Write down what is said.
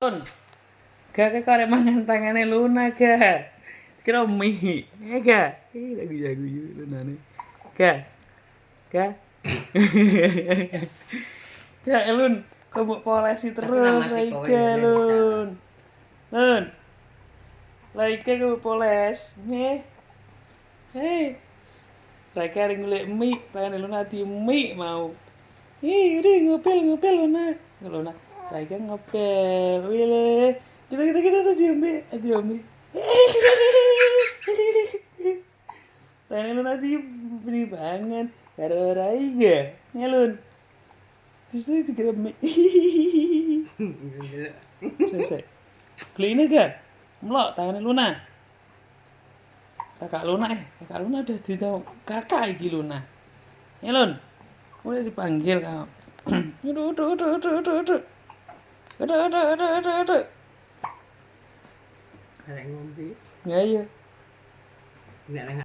Lun, gak karek mangan tangane Luna gak. Kira mie, ya gak. Lagu-lagu Lunane. Gak. Gak. Gak Lun, kok mbok polesi terus Laika Lun. Lun. Laika kok poles. Nih. Hei. Laika arep golek mie, tangane Luna di mie mau. Udah ngopel Luna. Luna. Laika ngopel. Wile. Kita diambil. Tangane Luna di beri banget. Karo Raiga. Ngelun. Terus itu dikira mie. Selesai. Beli gak? Melok tangannya Luna. Kakak Luna udah ditau kakak iki Luna. Ya Lun. Udah dipanggil kamu. Aduh. Ada ngombe. Ya iya. Enggak